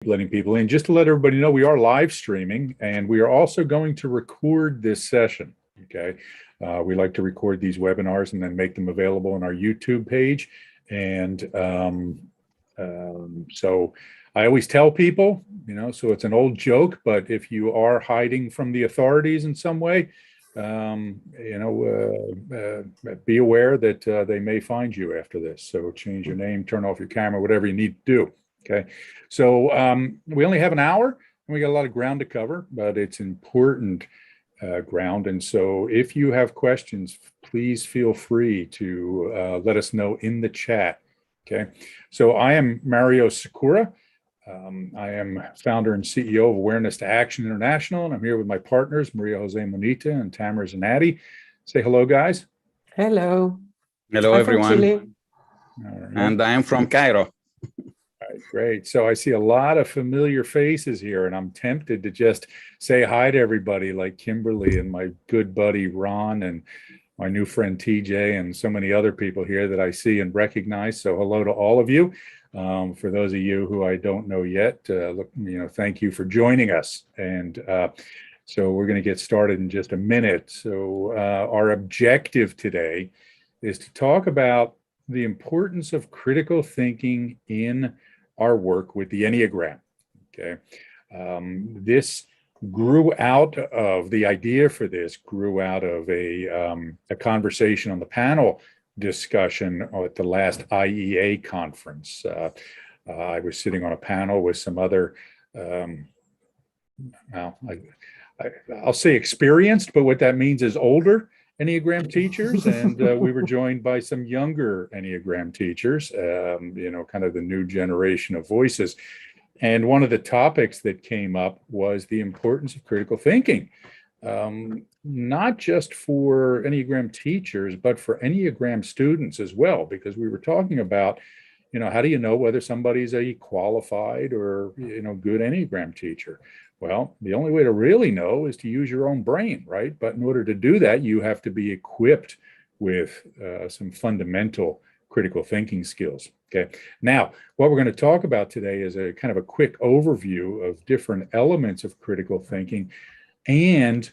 letting people in. Just to let everybody know, we are live streaming and we are also going to record this session. Okay. We like to record these webinars and then make them available on our YouTube page. And so I always tell people, so it's an old joke, but if you are hiding from the authorities in some way, be aware that they may find you after this. So change your name, turn off your camera, whatever you need to do. Okay. So we only have an hour and we got a lot of ground to cover, but it's important ground. And so if you have questions, please feel free to let us know in the chat. Okay. So I am Mario Sakura. I am founder and CEO of Awareness to Action International, and I'm here with my partners, Maria Jose Monita and Tamara Zanatti. Say hello, guys. Hello. Hello, I'm everyone. from Chile. All right. And I am from Cairo. All right, great. So I see a lot of familiar faces here, and I'm tempted to just say hi to everybody, like Kimberly and my good buddy Ron and my new friend TJ and so many other people here that I see and recognize. So hello to all of you. For those of you who I don't know yet, thank you for joining us. And so we're going to get started in just a minute. So our objective today is to talk about the importance of critical thinking in our work with the Enneagram. Okay. The idea for this grew out of a conversation on the panel discussion at the last IEA conference. I was sitting on a panel with some other, I'll say experienced, but what that means is older Enneagram teachers. And we were joined by some younger Enneagram teachers, kind of the new generation of voices. And one of the topics that came up was the importance of critical thinking. Not just for Enneagram teachers, but for Enneagram students as well, because we were talking about, how do you know whether somebody's a qualified or, good Enneagram teacher? Well, the only way to really know is to use your own brain, right? But in order to do that, you have to be equipped with some fundamental critical thinking skills. Okay. Now, what we're going to talk about today is a kind of a quick overview of different elements of critical thinking and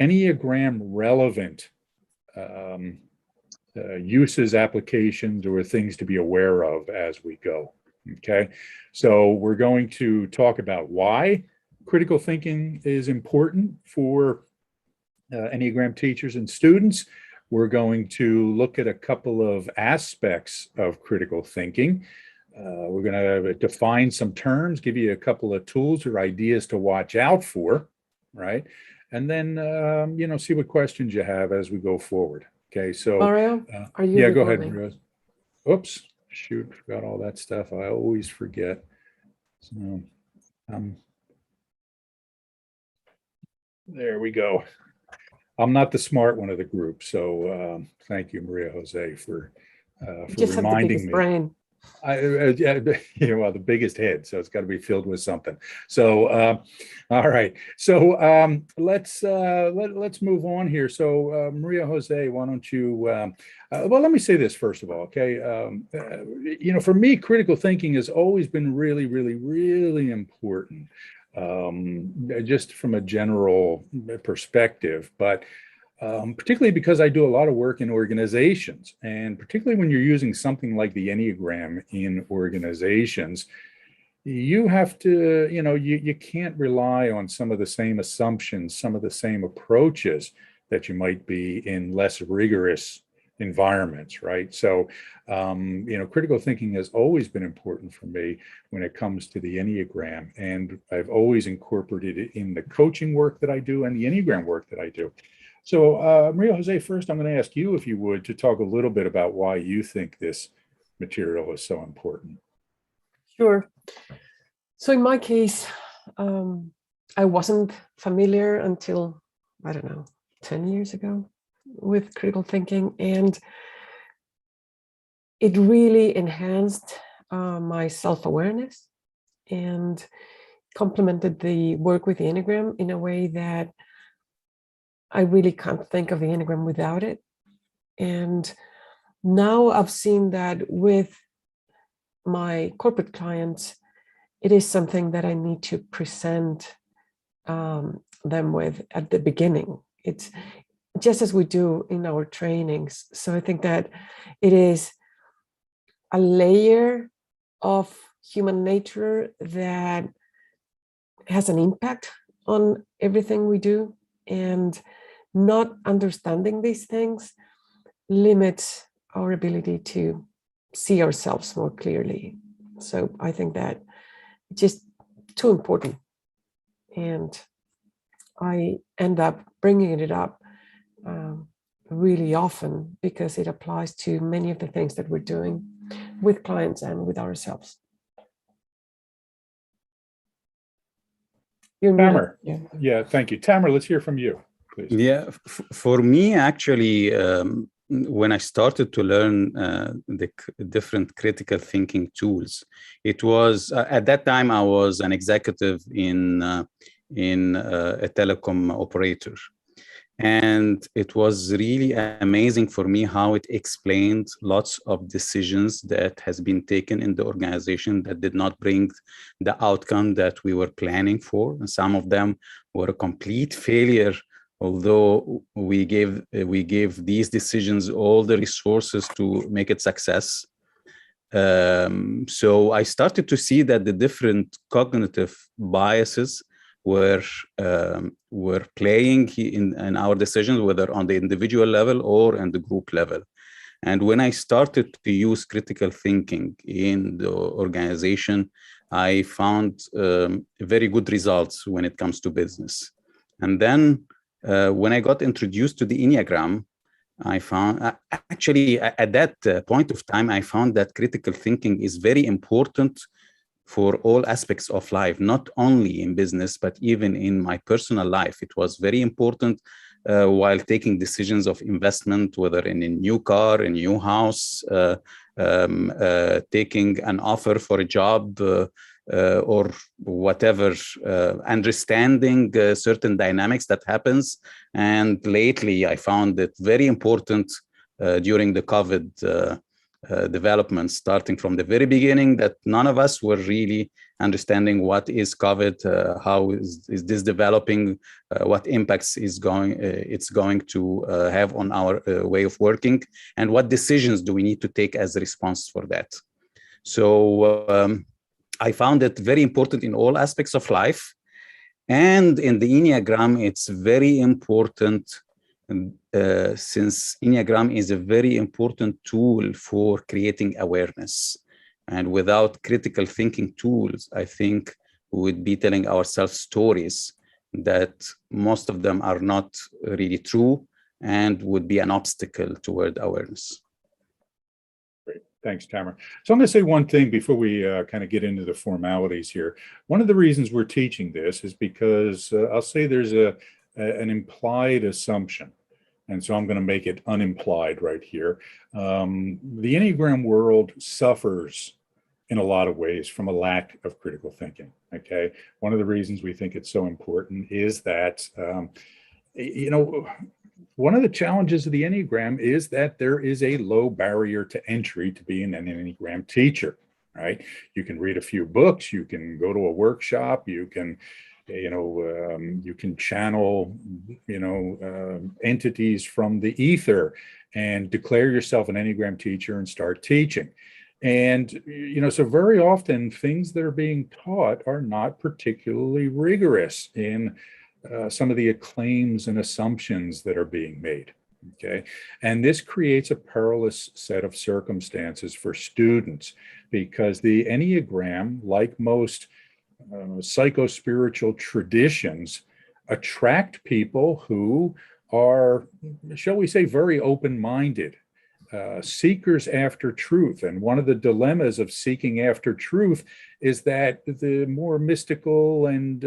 Enneagram relevant uses, applications, or things to be aware of as we go. Okay, so we're going to talk about why critical thinking is important for Enneagram teachers and students. We're going to look at a couple of aspects of critical thinking. We're going to define some terms, give you a couple of tools or ideas to watch out for, right? And then, see what questions you have as we go forward. Okay, so Mario, are you go ahead, recording? Rose. Oops, shoot, forgot all that stuff. I always forget. So, there we go. I'm not the smart one of the group, so thank you, Maria Jose, for reminding me. Brain. The biggest head, so it's got to be filled with something. So, all right. So let's move on here. So, Maria Jose, why don't you? Well, let me say this first of all. Okay, for me, critical thinking has always been really, really, really important. Just from a general perspective, but particularly because I do a lot of work in organizations, and particularly when you're using something like the Enneagram in organizations, you have to, you can't rely on some of the same assumptions, some of the same approaches that you might be in less rigorous environments, right? So, critical thinking has always been important for me when it comes to the Enneagram, and I've always incorporated it in the coaching work that I do and the Enneagram work that I do. So, Maria Jose, first, I'm going to ask you, if you would, to talk a little bit about why you think this material is so important. Sure. So in my case, I wasn't familiar until, 10 years ago with critical thinking, and it really enhanced my self-awareness and complemented the work with the Enneagram in a way that I really can't think of the Enneagram without it. And now I've seen that with my corporate clients, it is something that I need to present them with at the beginning. It's just as we do in our trainings. So I think that it is a layer of human nature that has an impact on everything we do, and not understanding these things limits our ability to see ourselves more clearly. So I think that it's just too important, and I end up bringing it up really often because it applies to many of the things that we're doing with clients and with ourselves. Tamer. Yeah, thank you. Tamer, let's hear from you, please. Yeah, for me, actually, when I started to learn the different critical thinking tools, it was at that time I was an executive in a telecom operator. And it was really amazing for me how it explained lots of decisions that has been taken in the organization that did not bring the outcome that we were planning for. And some of them were a complete failure, although we gave these decisions all the resources to make it success. So I started to see that the different cognitive biases were playing in our decisions, whether on the individual level or on the group level. And when I started to use critical thinking in the organization, I found very good results when it comes to business. And then when I got introduced to the Enneagram, I found actually at that point of time, I found that critical thinking is very important for all aspects of life, not only in business, but even in my personal life. It was very important while taking decisions of investment, whether in a new car, a new house, taking an offer for a job, or whatever, understanding certain dynamics that happens. And lately, I found it very important during the COVID development, starting from the very beginning, that none of us were really understanding what is COVID, how is this developing, what impacts it's going to have on our way of working, and what decisions do we need to take as a response for that. So I found it very important in all aspects of life. And in the Enneagram, it's very important since Enneagram is a very important tool for creating awareness. And without critical thinking tools, I think we would be telling ourselves stories that most of them are not really true and would be an obstacle toward awareness. Great. Thanks, Tamer. So I'm going to say one thing before we kind of get into the formalities here. One of the reasons we're teaching this is because I'll say there's an implied assumption. And so I'm going to make it unimplied right here. The Enneagram world suffers in a lot of ways from a lack of critical thinking, okay? One of the reasons we think it's so important is that, one of the challenges of the Enneagram is that there is a low barrier to entry to being an Enneagram teacher, right? You can read a few books, you can go to a workshop, you can channel, entities from the ether and declare yourself an Enneagram teacher and start teaching. And, so very often things that are being taught are not particularly rigorous in some of the claims and assumptions that are being made. Okay. And this creates a perilous set of circumstances for students because the Enneagram, like most psycho-spiritual traditions, attract people who are, shall we say, very open-minded, seekers after truth. And one of the dilemmas of seeking after truth is that the more mystical and,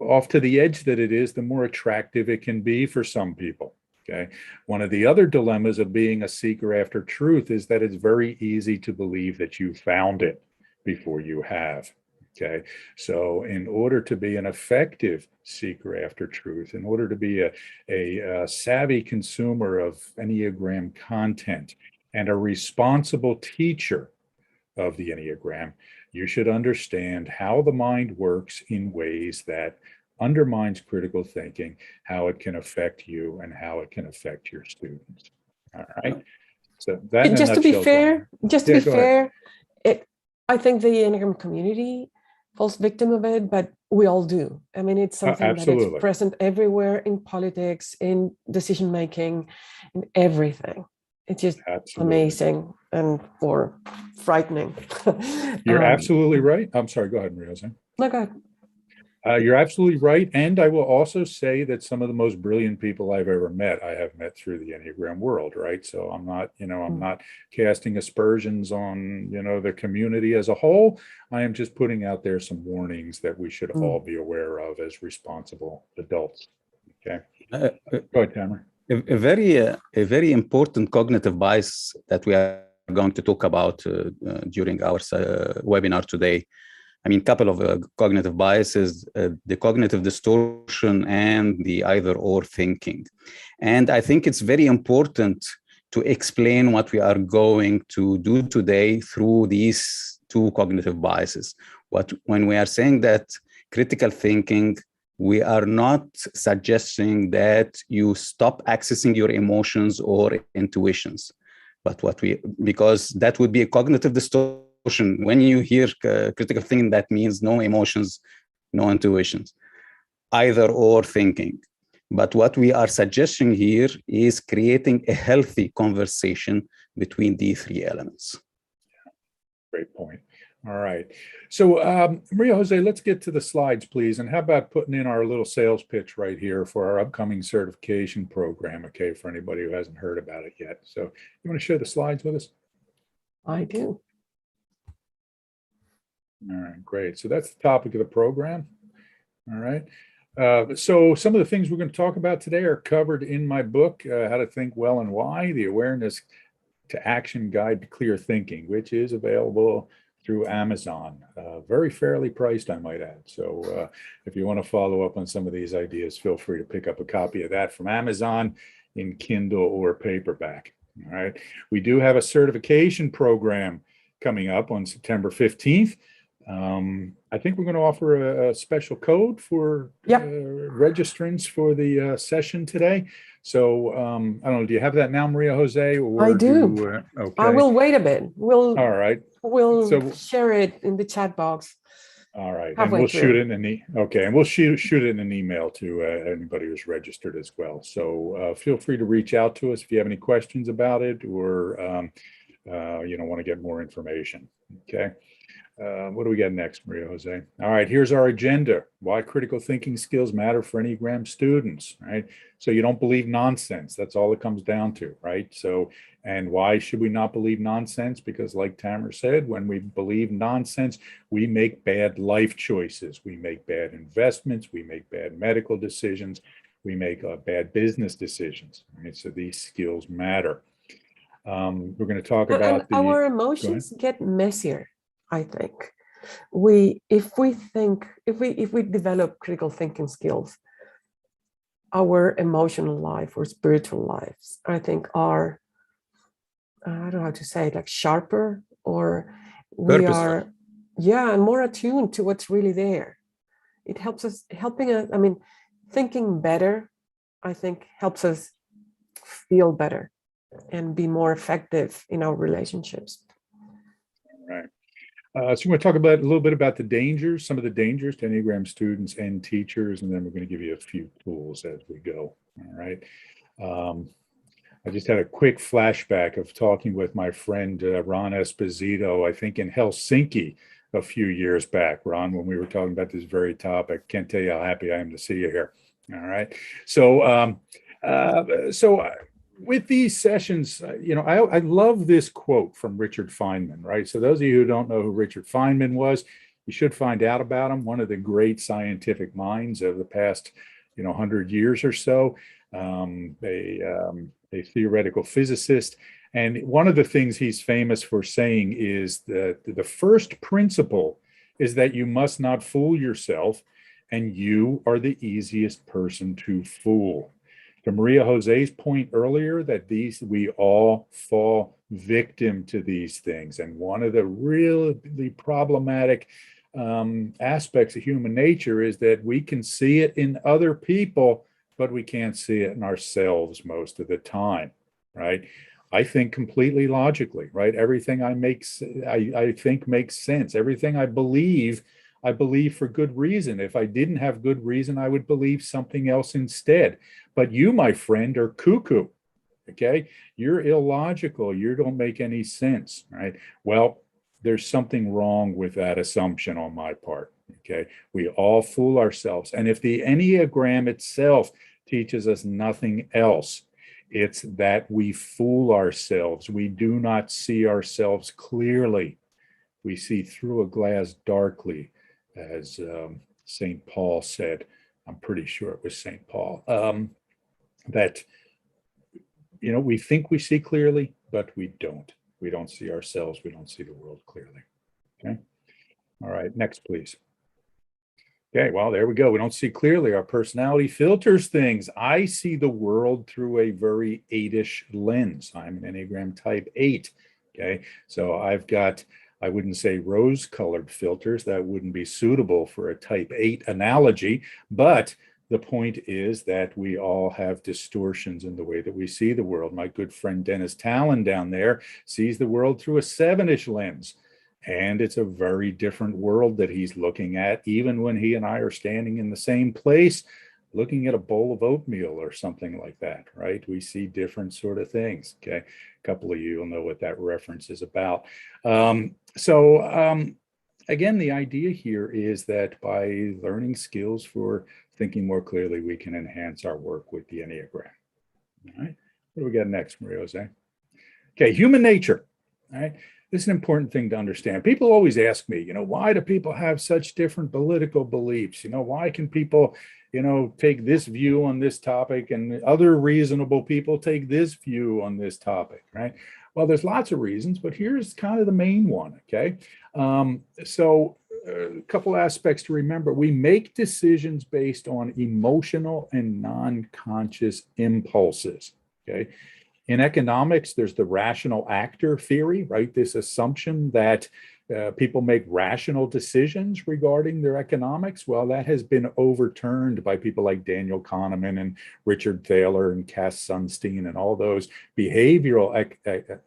off to the edge that it is, the more attractive it can be for some people. Okay. One of the other dilemmas of being a seeker after truth is that it's very easy to believe that you found it before you have. Okay. So in order to be an effective seeker after truth, in order to be a savvy consumer of Enneagram content and a responsible teacher of the Enneagram, you should understand how the mind works in ways that undermines critical thinking, how it can affect you, and how it can affect your students. All right. So that in a Just to be nutshell is fair, Yeah, go ahead. I think the Enneagram community falls victim of it, but we all do. I mean, it's something that is Absolutely. present everywhere in politics, in decision making, in everything. It's just Absolutely. amazing and or frightening. You're absolutely right. I'm sorry. Go ahead, Maria Jose. No, go ahead. You're absolutely right. And I will also say that some of the most brilliant people I've ever met, I have met through the Enneagram world, right? So I'm not, I'm not casting aspersions on, the community as a whole. I am just putting out there some warnings that we should all be aware of as responsible adults. Okay. Go ahead, Tamara. A very important cognitive bias that we are going to talk about during our webinar today. I mean, a couple of cognitive biases, the cognitive distortion and the either or thinking. And I think it's very important to explain what we are going to do today through these two cognitive biases. When we are saying that critical thinking, we are not suggesting that you stop accessing your emotions or intuitions, but because that would be a cognitive distortion. When you hear critical thinking, that means no emotions, no intuitions, either or thinking. But what we are suggesting here is creating a healthy conversation between these three elements. Great point. All right. So Maria Jose, let's get to the slides, please. And how about putting in our little sales pitch right here for our upcoming certification program, okay, for anybody who hasn't heard about it yet. So you want to share the slides with us? I do. All right, great. So that's the topic of the program. All right. So some of the things we're going to talk about today are covered in my book, How to Think Well and Why, the Awareness to Action Guide to Clear Thinking, which is available through Amazon, very fairly priced, I might add. So if you want to follow up on some of these ideas, feel free to pick up a copy of that from Amazon in Kindle or paperback. All right. We do have a certification program coming up on September 15th. I think we're going to offer a special code for registrants for the session today. So I don't know, do you have that now, Maria Jose? Or I do. Okay. I will wait a bit. All right. We'll share it in the chat box. All right. And we'll shoot it and we'll shoot it in an email to anybody who's registered as well. So feel free to reach out to us if you have any questions about it or want to get more information. Okay. What do we got next, Maria Jose? All right, here's our agenda. Why critical thinking skills matter for Enneagram students, right? So you don't believe nonsense. That's all it comes down to, right? So, and why should we not believe nonsense? Because like Tamara said, when we believe nonsense, we make bad life choices. We make bad investments. We make bad medical decisions. We make bad business decisions, right? So these skills matter. We're going to talk about our emotions get messier. I think if we develop critical thinking skills, our emotional life or spiritual lives, I think are, I don't know how to say it, like sharper, or we are, and more attuned to what's really there. It helps us, I mean, thinking better, I think helps us feel better and be more effective in our relationships. All right. So we're going to talk about a little bit about the dangers, some of the dangers to Enneagram students and teachers, and then we're going to give you a few tools as we go. All right. I just had a quick flashback of talking with my friend Ron Esposito, I think in Helsinki a few years back, Ron, when we were talking about this very topic. Can't tell you how happy I am to see you here. All right. So, with these sessions, I love this quote from Richard Feynman, right? So those of you who don't know who Richard Feynman was, you should find out about him. One of the great scientific minds of the past, 100 years or so, a theoretical physicist. And one of the things he's famous for saying is that the first principle is that you must not fool yourself, and you are the easiest person to fool. To Maria Jose's point earlier, that we all fall victim to these things. And one of the really problematic aspects of human nature is that we can see it in other people, but we can't see it in ourselves most of the time, right? I think completely logically, right? Everything I think makes sense. Everything I believe for good reason. If I didn't have good reason, I would believe something else instead. But you, my friend, are cuckoo, okay? You're illogical. You don't make any sense, right? Well, there's something wrong with that assumption on my part, okay? We all fool ourselves. And if the Enneagram itself teaches us nothing else, it's that we fool ourselves. We do not see ourselves clearly. We see through a glass darkly, as St. Paul said. I'm pretty sure it was St. Paul. That, we think we see clearly, but we don't. We don't see ourselves. We don't see the world clearly. Okay. All right. Next, please. Okay, well, there we go. We don't see clearly. Our personality filters things. I see the world through a very 8-ish lens. I'm an Enneagram type 8. Okay, so I've got, I wouldn't say rose-colored filters. That wouldn't be suitable for a type 8 analogy. But the point is that we all have distortions in the way that we see the world. My good friend Dennis Talon down there sees the world through a 7-ish lens. And it's a very different world that he's looking at, even when he and I are standing in the same place, looking at a bowl of oatmeal or something like that, right? We see different sort of things, okay? A couple of you will know what that reference is about. Again, the idea here is that by learning skills for thinking more clearly, we can enhance our work with the Enneagram. All right, what do we got next, Maria Jose? Okay, human nature, all right? This is an important thing to understand. People always ask me, why do people have such different political beliefs? Why can people, take this view on this topic and other reasonable people take this view on this topic, right? Well, there's lots of reasons, but here's kind of the main one, okay? A couple aspects to remember. We make decisions based on emotional and non-conscious impulses, okay? In economics, there's the rational actor theory, right? This assumption that people make rational decisions regarding their economics. Well, that has been overturned by people like Daniel Kahneman and Richard Thaler and Cass Sunstein and all those behavioral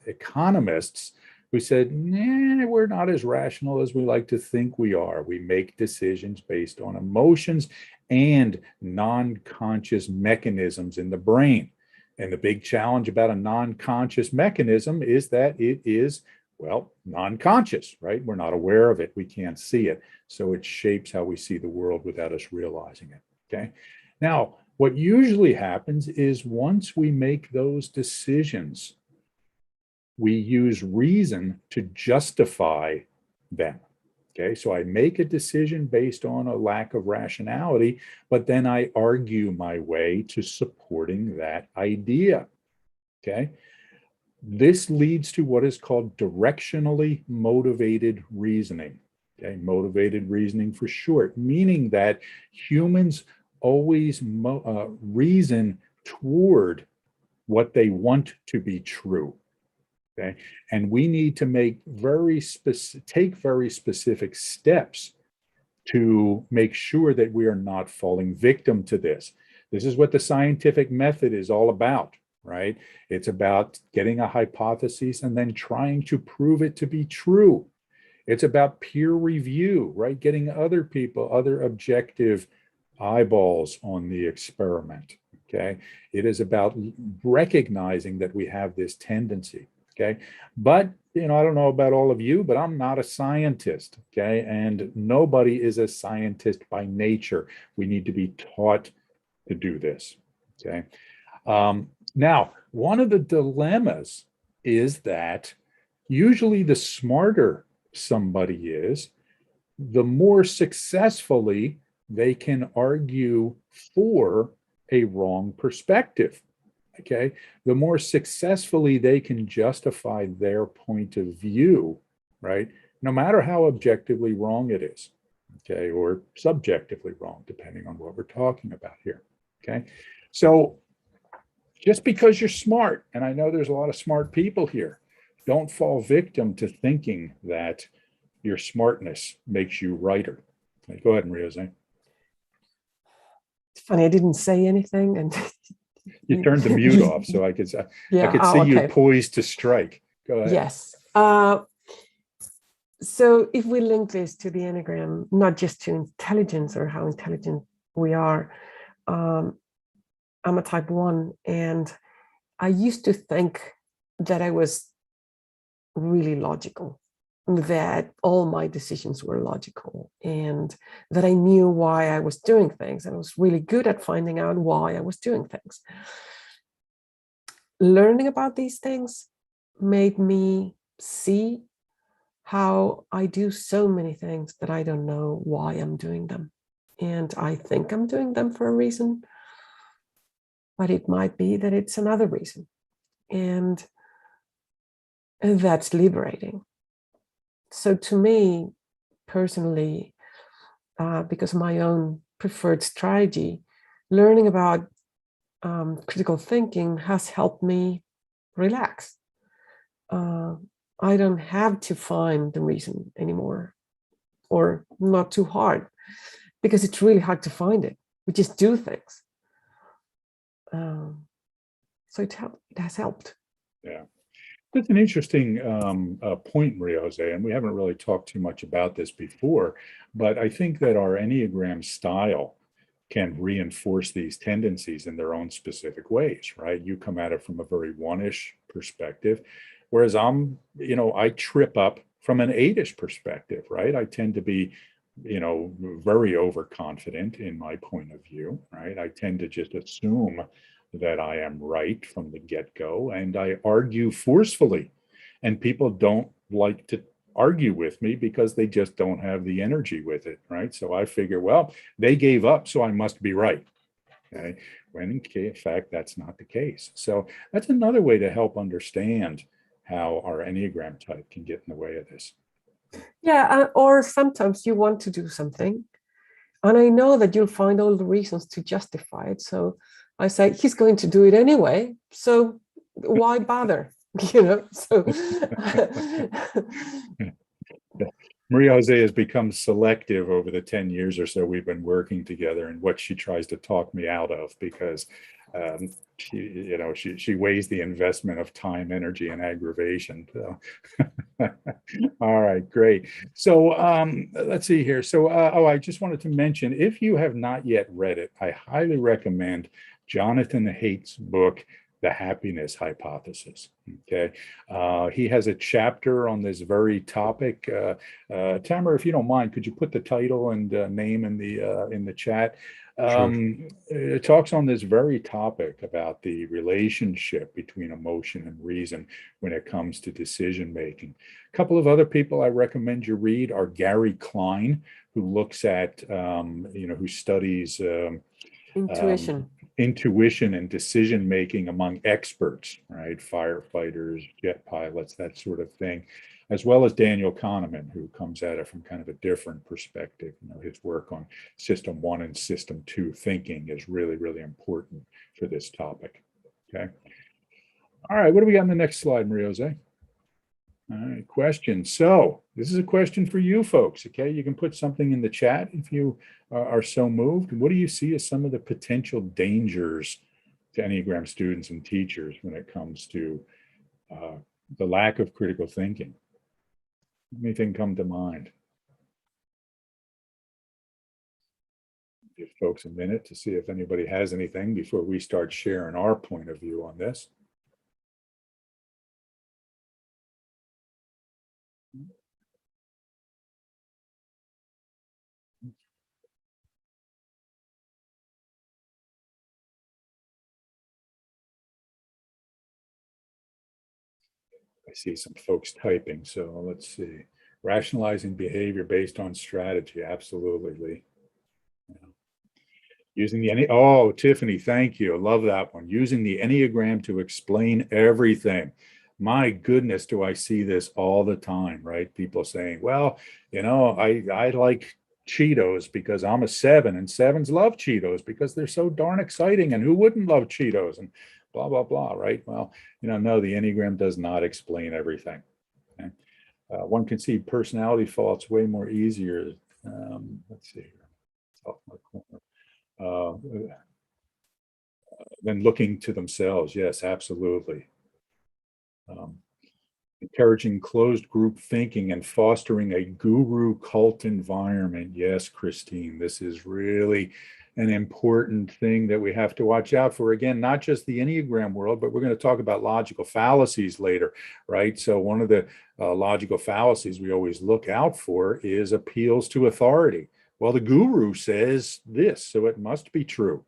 economists who said, nah, we're not as rational as we like to think we are. We make decisions based on emotions and non-conscious mechanisms in the brain. And the big challenge about a non-conscious mechanism is that it is, well, non-conscious, right? We're not aware of it. We can't see it. So it shapes how we see the world without us realizing it, okay? Now, what usually happens is once we make those decisions, we use reason to justify them. Okay, so I make a decision based on a lack of rationality, but then I argue my way to supporting that idea. Okay, this leads to what is called directionally motivated reasoning. Okay, motivated reasoning for short, meaning that humans always reason toward what they want to be true. Okay, and we need to take very specific steps to make sure that we are not falling victim to this. This is what the scientific method is all about, right? It's about getting a hypothesis and then trying to prove it to be true. It's about peer review, right? Getting other people, other objective eyeballs on the experiment, okay? It is about recognizing that we have this tendency. Okay, but I don't know about all of you, but I'm not a scientist. Okay, and nobody is a scientist by nature. We need to be taught to do this. Okay, now one of the dilemmas is that usually the smarter somebody is, the more successfully they can argue for a wrong perspective. Okay, the more successfully they can justify their point of view, right? No matter how objectively wrong it is, okay, or subjectively wrong, depending on what we're talking about here. Okay, so Just because you're smart, and I know there's a lot of smart people here, don't fall victim to thinking that your smartness makes you righter. Okay, go ahead, Maria Jose. It's funny, I didn't say anything, and You turned the mute off, so I could see you okay. poised to strike. Go ahead. Yes. So if we link this to the Enneagram, not just to intelligence or how intelligent we are, I'm a type 1, and I used to think that I was really logical, that all my decisions were logical, and that I knew why I was doing things, and I was really good at finding out why I was doing things. Learning about these things made me see how I do so many things that I don't know why I'm doing them. And I think I'm doing them for a reason, but it might be that it's another reason. And that's liberating. So to me, personally, because of my own preferred strategy, learning about critical thinking has helped me relax. I don't have to find the reason anymore, or not too hard, because it's really hard to find it. We just do things. So it has helped. Yeah. That's an interesting point, Maria Jose, and we haven't really talked too much about this before, but I think that our Enneagram style can reinforce these tendencies in their own specific ways, right? You come at it from a very one-ish perspective, whereas I trip up from an 8-ish perspective, right? I tend to be, very overconfident in my point of view, right? I tend to just assume that I am right from the get-go, and I argue forcefully, and people don't like to argue with me because they just don't have the energy with it, right? So I figure, well, they gave up, so I must be right. Okay, when in fact that's not the case. So that's another way to help understand how our Enneagram type can get in the way of this. Yeah, or sometimes you want to do something, and I know that you'll find all the reasons to justify it. So I say, he's going to do it anyway, so why bother? So Maria Jose has become selective over the 10 years or so we've been working together, and what she tries to talk me out of, because she weighs the investment of time, energy, and aggravation. So. All right, great. So let's see here. So I just wanted to mention, if you have not yet read it, I highly recommend Jonathan Haidt's book, The Happiness Hypothesis. Okay, he has a chapter on this very topic. Tamara, if you don't mind, could you put the title and name in the chat? It talks on this very topic about the relationship between emotion and reason when it comes to decision making. A couple of other people I recommend you read are Gary Klein, who looks at who studies intuition and decision making among experts, right? Firefighters, jet pilots, that sort of thing, as well as Daniel Kahneman, who comes at it from kind of a different perspective. His work on system 1 and system 2 thinking is really, really important for this topic. Okay. All right, what do we got on the next slide, Maria Jose? All right, question. So this is a question for you folks. Okay, you can put something in the chat if you are so moved. What do you see as some of the potential dangers to Enneagram students and teachers when it comes to the lack of critical thinking? Anything come to mind? Give folks a minute to see if anybody has anything before we start sharing our point of view on this. I see some folks typing, so let's see. Rationalizing behavior based on strategy. Absolutely, Lee. Yeah. Using the Tiffany, thank you. I love that one. Using the Enneagram to explain everything. My goodness, do I see this all the time, right? People saying, well, I like Cheetos because I'm a 7, and 7s love Cheetos because they're so darn exciting, and who wouldn't love Cheetos, and blah, blah, blah, right? Well, no, the Enneagram does not explain everything. Okay? One can see personality faults way more easier. Let's see here. Off my corner. Than looking to themselves. Yes, absolutely. Encouraging closed group thinking and fostering a guru cult environment. Yes, Christine, this is really an important thing that we have to watch out for. Again, not just the Enneagram world, but we're going to talk about logical fallacies later, right? So one of the logical fallacies we always look out for is appeals to authority. Well, the guru says this, so it must be true,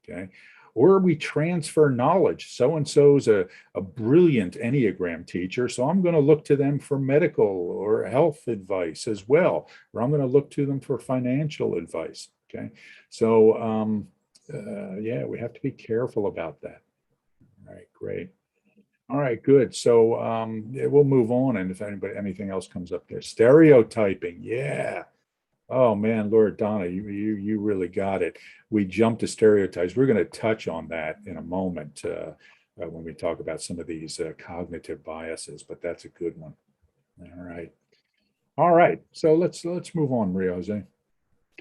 okay? Or we transfer knowledge. So-and-so's a brilliant Enneagram teacher, so I'm going to look to them for medical or health advice as well, or I'm going to look to them for financial advice, okay? So, yeah, we have to be careful about that. All right, great. All right, good. So yeah, we'll move on, and if anything else comes up there. Stereotyping, yeah. Oh man, Laura Donna, you really got it. We jumped to stereotypes. We're going to touch on that in a moment when we talk about some of these cognitive biases, but that's a good one. All right. All right. So let's move on, Maria Jose.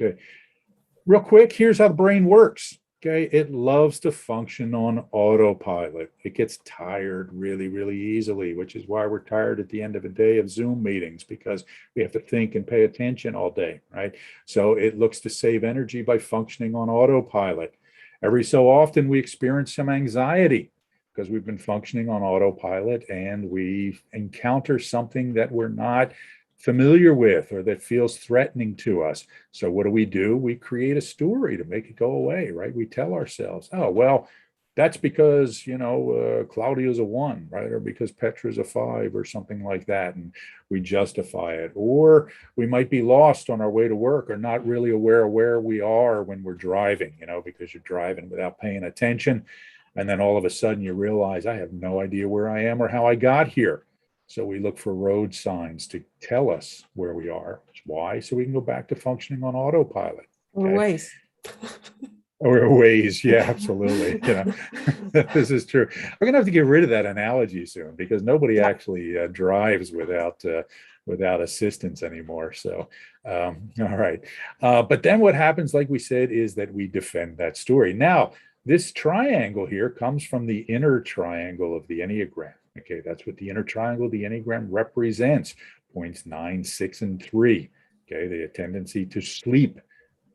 Okay. Real quick, here's how the brain works. Okay, it loves to function on autopilot. It gets tired really, really easily, which is why we're tired at the end of a day of Zoom meetings, because we have to think and pay attention all day, right? So it looks to save energy by functioning on autopilot. Every so often we experience some anxiety because we've been functioning on autopilot and we encounter something that we're not familiar with or that feels threatening to us. So what do? We create a story to make it go away, right? We tell ourselves, oh, well, that's because, Claudio's a 1, right? Or because Petra's a 5 or something like that. And we justify it. Or we might be lost on our way to work or not really aware of where we are when we're driving, because you're driving without paying attention. And then all of a sudden you realize I have no idea where I am or how I got here. So we look for road signs to tell us where we are. Why? So we can go back to functioning on autopilot. Okay? Ways. Or ways, yeah, absolutely. This is true. We're gonna have to get rid of that analogy soon because nobody actually drives without assistance anymore. So, all right. But then what happens, like we said, is that we defend that story. Now, this triangle here comes from the inner triangle of the Enneagram. Okay, that's what the inner triangle, the Enneagram represents. Points 9, 6, and 3. Okay, the tendency to sleep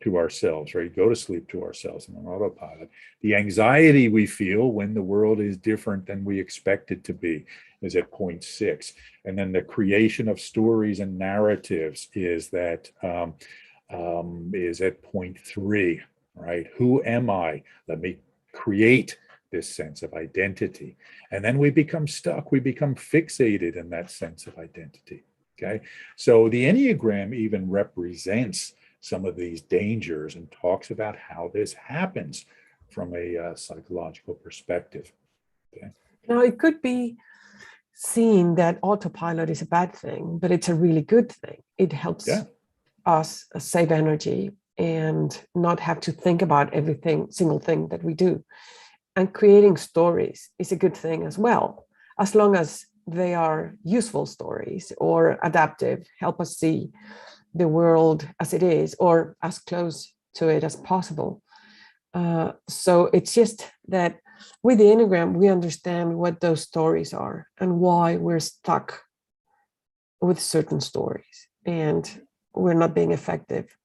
to ourselves, right? Go to sleep to ourselves in an autopilot. The anxiety we feel when the world is different than we expect it to be is at point 6. And then the creation of stories and narratives is at point 3, right? Who am I? Let me create this sense of identity. And then we become stuck. We become fixated in that sense of identity. Okay. So the Enneagram even represents some of these dangers and talks about how this happens from a psychological perspective. Okay. Now, it could be seen that autopilot is a bad thing, but it's a really good thing. It helps us save energy and not have to think about single thing that we do. And creating stories is a good thing as well, as long as they are useful stories or adaptive, help us see the world as it is or as close to it as possible. So it's just that with the Enneagram, we understand what those stories are and why we're stuck with certain stories and we're not being effective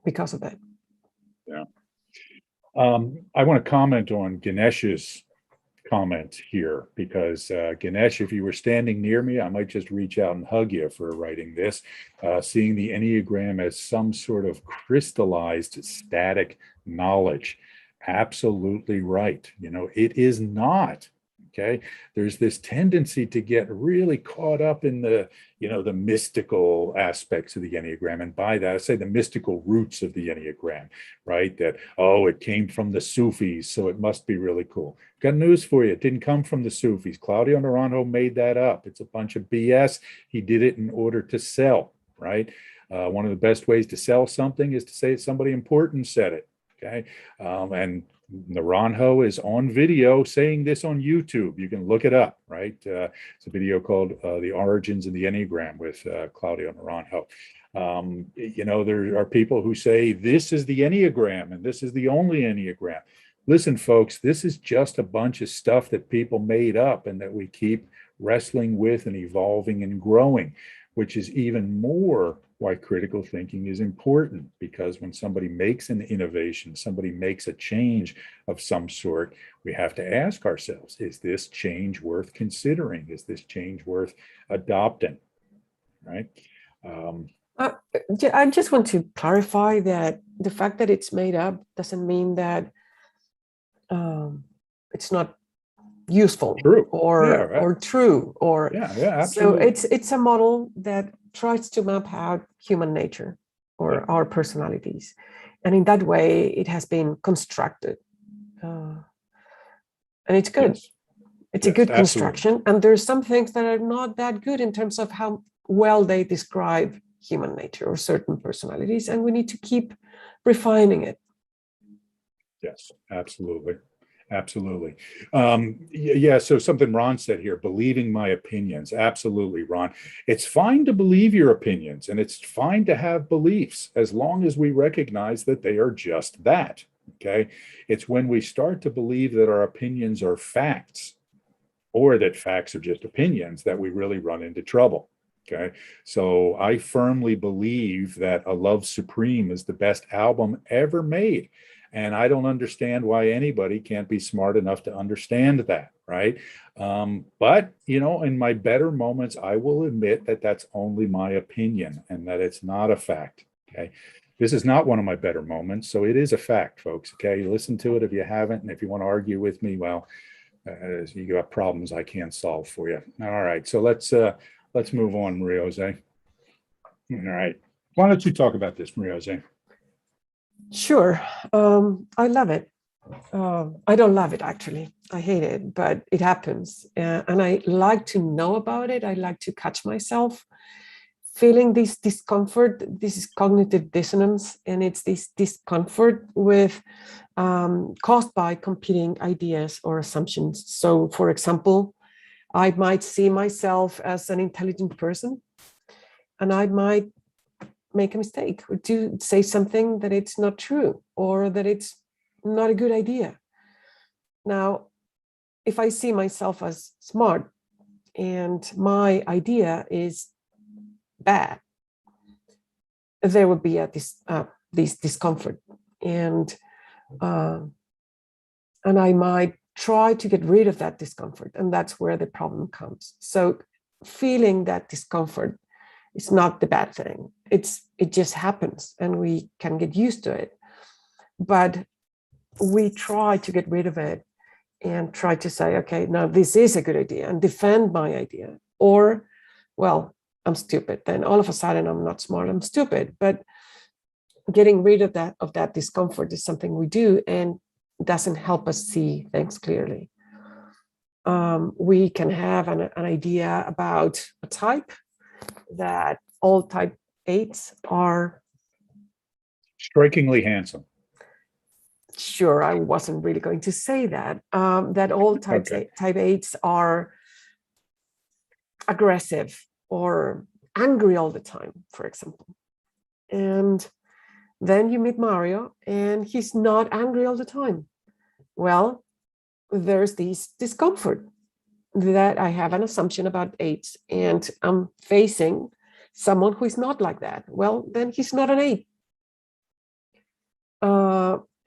because of that. Yeah. I want to comment on Ganesh's comment here because Ganesh, if you were standing near me, I might just reach out and hug you for writing this. Seeing the Enneagram as some sort of crystallized static knowledge. Absolutely right. It is not. Okay. There's this tendency to get really caught up in the mystical aspects of the Enneagram. And by that, I say the mystical roots of the Enneagram, right? That, it came from the Sufis, so it must be really cool. Got news for you. It didn't come from the Sufis. Claudio Naranjo made that up. It's a bunch of BS. He did it in order to sell, right? One of the best ways to sell something is to say somebody important said it. Okay. And Naranjo is on video saying this on YouTube. You can look it up, right? It's a video called The Origins of the Enneagram with Claudio Naranjo. There are people who say this is the Enneagram and this is the only Enneagram. Listen, folks, this is just a bunch of stuff that people made up and that we keep wrestling with and evolving and growing, which is even more why critical thinking is important, because when somebody makes an innovation, somebody makes a change of some sort, we have to ask ourselves, is this change worth considering? Is this change worth adopting, right? I just want to clarify that the fact that it's made up doesn't mean that it's not useful or true or absolutely. So it's a model that tries to map out human nature or our personalities, and in that way it has been constructed, and it's good. It's a good construction, and there's some things that are not that good in terms of how well they describe human nature or certain personalities, and we need to keep refining it. Yes, absolutely. Absolutely. So something Ron said here, believing my opinions. Absolutely, Ron. It's fine to believe your opinions, and it's fine to have beliefs as long as we recognize that they are just that. Okay. It's when we start to believe that our opinions are facts or that facts are just opinions that we really run into trouble. Okay. So I firmly believe that A Love Supreme is the best album ever made. And I don't understand why anybody can't be smart enough to understand that, right? But, in my better moments, I will admit that that's only my opinion and that it's not a fact, okay? This is not one of my better moments, so it is a fact, folks, okay? Listen to it if you haven't, and if you want to argue with me, well, you got problems I can't solve for you. All right, so let's move on, Maria Jose. All right, why don't you talk about this, Maria Jose? Sure. I love it. I don't love it, actually. I hate it, but it happens. And I like to know about it. I like to catch myself feeling this discomfort. This is cognitive dissonance, and it's this discomfort with caused by competing ideas or assumptions. So, for example, I might see myself as an intelligent person, and I might make a mistake or to say something that it's not true or that it's not a good idea. Now, if I see myself as smart and my idea is bad, there would be this discomfort, and I might try to get rid of that discomfort, and that's where the problem comes. So feeling that discomfort is not the bad thing. It just happens, and we can get used to it. But we try to get rid of it and try to say, okay, now this is a good idea, and defend my idea. Or, well, I'm stupid. Then all of a sudden I'm not smart, I'm stupid. But getting rid of that discomfort is something we do, and doesn't help us see things clearly. We can have an idea about a type, that all type 8s are strikingly handsome. Sure, I wasn't really going to say that. That all type 8s are aggressive or angry all the time, for example. And then you meet Mario, and he's not angry all the time. Well, there's this discomfort that I have an assumption about 8s, and I'm facing someone who is not like that. Well, then he's not an 8.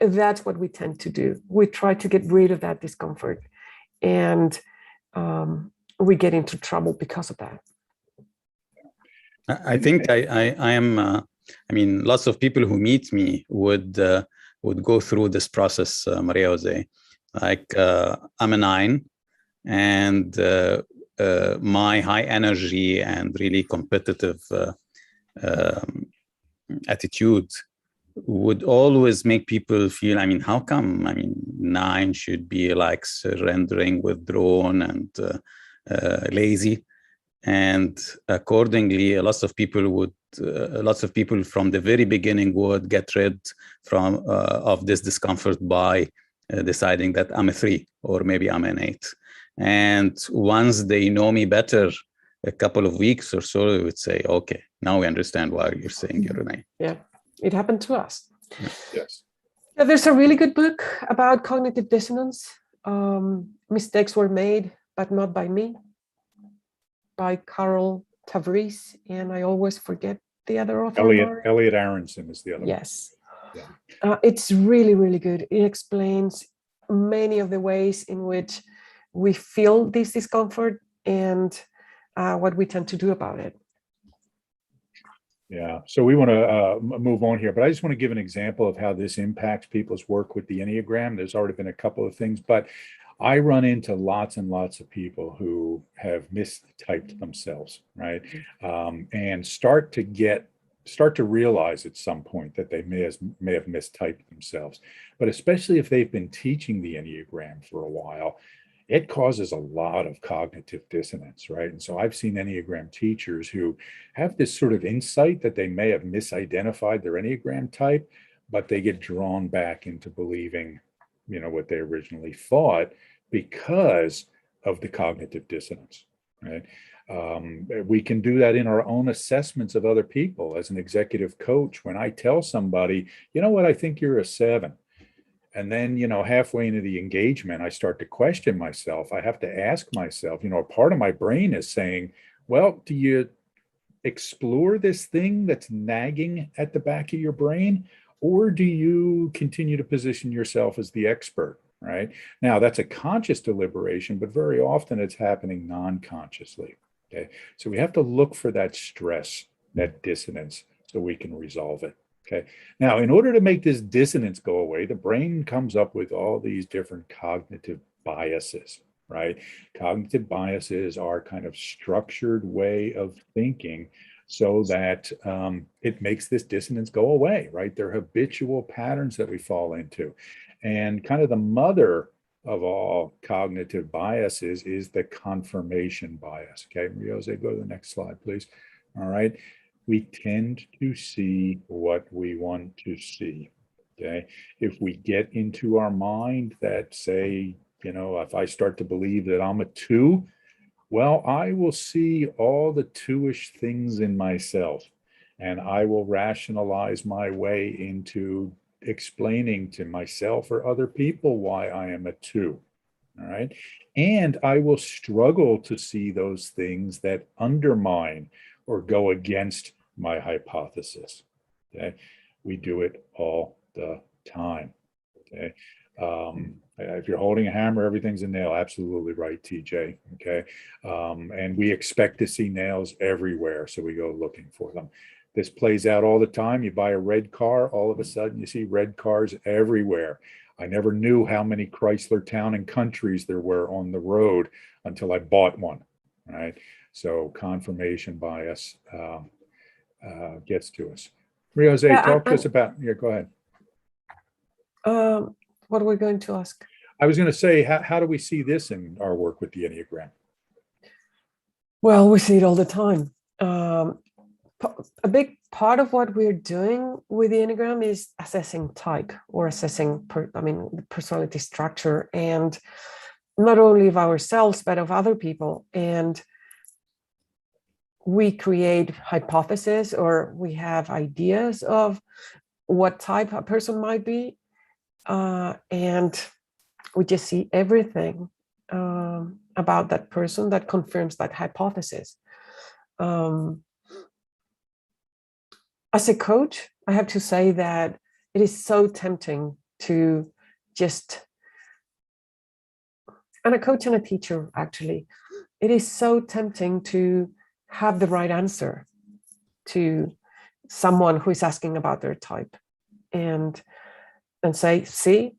That's what we tend to do. We try to get rid of that discomfort, and we get into trouble because of that. I think I am. Lots of people who meet me would go through this process, Maria Jose. Like I'm a 9, and my high energy and really competitive attitude would always make people feel, how come? 9 should be like surrendering, withdrawn, and lazy. And accordingly, lots of people from the very beginning would get rid of this discomfort by deciding that I'm a 3 or maybe I'm an 8. And once they know me better, a couple of weeks or so, they would say, okay, now we understand why you're saying you're an 8. Yeah, it happened to us. Yes. Yeah, there's a really good book about cognitive dissonance. Mistakes were made, but not by me, by Carol Tavris, and I always forget the other author. Elliot Aronson is the other one. Yes. Yeah. It's really, really good. It explains many of the ways in which we feel this discomfort and what we tend to do about it. Yeah. So we want to move on here, but I just want to give an example of how this impacts people's work with the Enneagram. There's already been a couple of things, but I run into lots and lots of people who have mistyped themselves, right? And start to realize at some point that they may have mistyped themselves. But especially if they've been teaching the Enneagram for a while, it causes a lot of cognitive dissonance, right? And so I've seen Enneagram teachers who have this sort of insight that they may have misidentified their Enneagram type, but they get drawn back into believing, what they originally thought because of the cognitive dissonance, right? We can do that in our own assessments of other people. As an executive coach, when I tell somebody, you know what, I think you're a 7. And then, halfway into the engagement, I start to question myself. I have to ask myself, a part of my brain is saying, well, do you explore this thing that's nagging at the back of your brain? Or do you continue to position yourself as the expert, right? Now, that's a conscious deliberation, but very often it's happening non-consciously, okay? So we have to look for that stress, that dissonance, so we can resolve it. Okay. Now, in order to make this dissonance go away, the brain comes up with all these different cognitive biases, right? Cognitive biases are kind of structured way of thinking so that it makes this dissonance go away, right? They're habitual patterns that we fall into. And kind of the mother of all cognitive biases is the confirmation bias. Okay, Jose, go to the next slide, please. All right. We tend to see what we want to see, okay? If we get into our mind that, say, if I start to believe that I'm a 2, well, I will see all the 2-ish things in myself, and I will rationalize my way into explaining to myself or other people why I am a 2, all right? And I will struggle to see those things that undermine or go against my hypothesis. Okay, we do it all the time. Okay, if you're holding a hammer, everything's a nail. Absolutely right, TJ. Okay, and we expect to see nails everywhere, so we go looking for them. This plays out all the time. You buy a red car, all of a sudden you see red cars everywhere. I never knew how many Chrysler Town and Countries there were on the road until I bought one. Right, so confirmation bias gets to us. Maria Jose, talk to us about, go ahead. What are we going to ask? I was going to say, how do we see this in our work with the Enneagram? Well, we see it all the time. A big part of what we're doing with the Enneagram is assessing type or assessing, the personality structure, and not only of ourselves, but of other people. And we create hypotheses, or we have ideas of what type a person might be. And we just see everything about that person that confirms that hypothesis. As a coach, I have to say that it is so tempting to just, and a coach and a teacher, actually, it is so tempting to have the right answer to someone who is asking about their type and say, see,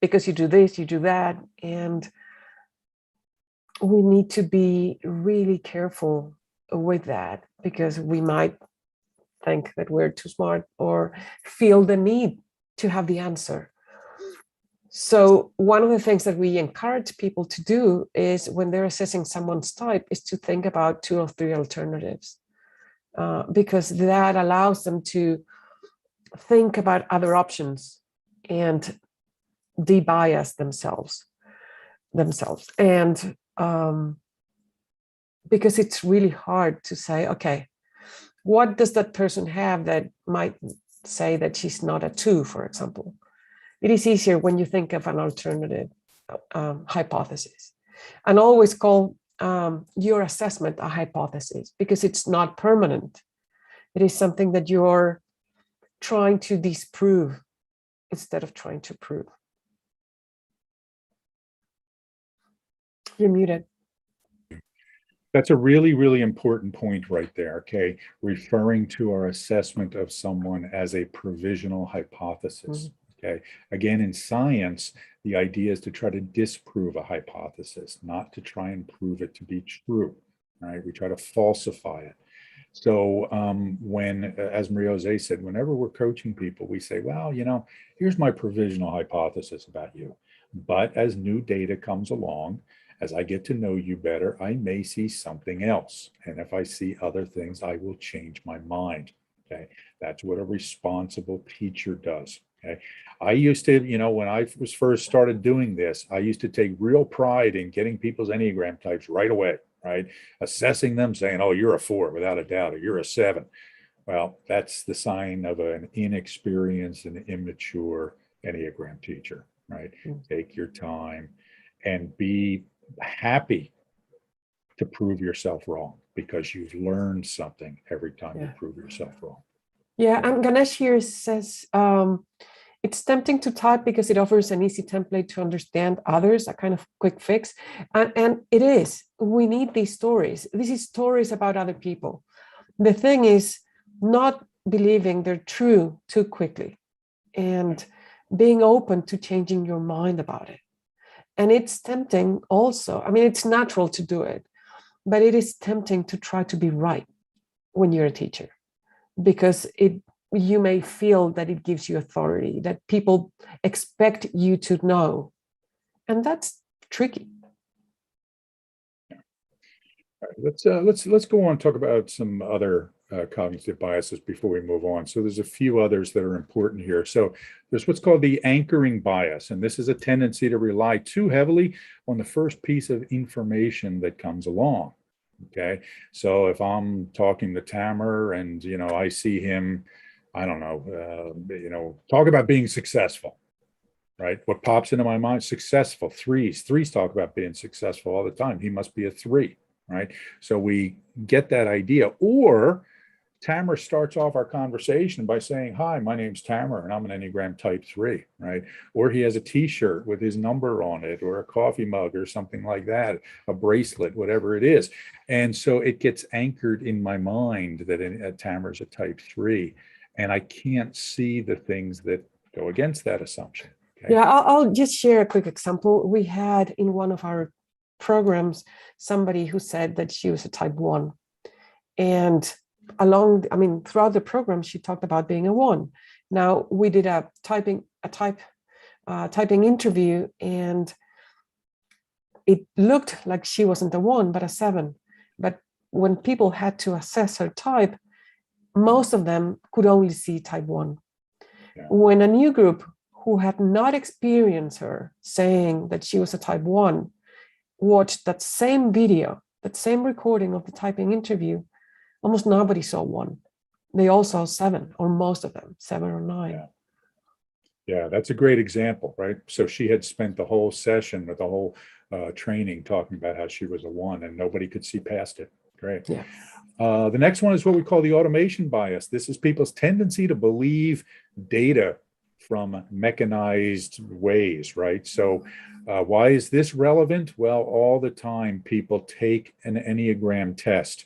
because you do this, you do that. And we need to be really careful with that, because we might think that we're too smart or feel the need to have the answer. So one of the things that we encourage people to do is, when they're assessing someone's type, is to think about 2 or 3 alternatives, because that allows them to think about other options and de-bias themselves. And because it's really hard to say, okay, what does that person have that might say that she's not a 2, for example? It is easier when you think of an alternative hypothesis, and always call your assessment a hypothesis, because it's not permanent. It is something that you're trying to disprove instead of trying to prove. You're muted. That's a really, really important point right there, okay? Referring to our assessment of someone as a provisional hypothesis, okay? Again, in science, the idea is to try to disprove a hypothesis, not to try and prove it to be true, right? We try to falsify it. So when, as Maria Jose said, whenever we're coaching people, we say, well, you know, here's my provisional hypothesis about you. But as new data comes along, as I get to know you better, I may see something else. And if I see other things, I will change my mind. Okay. That's what a responsible teacher does. Okay. I used to, you know, when I was first started doing this, I used to take real pride in getting people's Enneagram types right away, right? Assessing them, saying, oh, you're a 4 without a doubt, or you're a 7. Well, that's the sign of an inexperienced and immature Enneagram teacher, right? Take your time and be happy to prove yourself wrong, because you've learned something every time you prove yourself wrong. Yeah, and Ganesh here says, it's tempting to type because it offers an easy template to understand others, a kind of quick fix. And it is. We need these stories. This is stories about other people. The thing is not believing they're true too quickly, and being open to changing your mind about it. And it's tempting also. I mean, it's natural to do it, but it is tempting to try to be right when you're a teacher, because you may feel that it gives you authority, that people expect you to know. And that's tricky. All right, let's go on and talk about some other cognitive biases before we move on. So there's a few others that are important here. So there's what's called the anchoring bias, and this is a tendency to rely too heavily on the first piece of information that comes along. Okay, so if I'm talking to Tamer and, you know, I see him, I don't know, you know, talk about being successful, right? What pops into my mind? Successful. Threes talk about being successful all the time. He must be a 3, right? So we get that idea. Or Tamer starts off our conversation by saying, hi, my name's Tamer and I'm an Enneagram type 3, right? Or he has a t-shirt with his number on it, or a coffee mug or something like that, a bracelet, whatever it is. And so it gets anchored in my mind that Tamer's a type 3, and I can't see the things that go against that assumption. Okay? Yeah, I'll just share a quick example. We had in one of our programs somebody who said that she was a type 1. And throughout the program, she talked about being a 1. Now, we did a typing interview, and it looked like she wasn't a 1, but a 7. But when people had to assess her type, most of them could only see type 1. Yeah. When a new group who had not experienced her saying that she was a type 1 watched that same video, that same recording of the typing interview, almost nobody saw 1. They all saw 7, or most of them, 7 or 9. Yeah, that's a great example, right? So she had spent the whole session with the whole training talking about how she was a 1 and nobody could see past it. Great. Yeah. The next one is what we call the automation bias. This is people's tendency to believe data from mechanized ways, right? So why is this relevant? Well, all the time people take an Enneagram test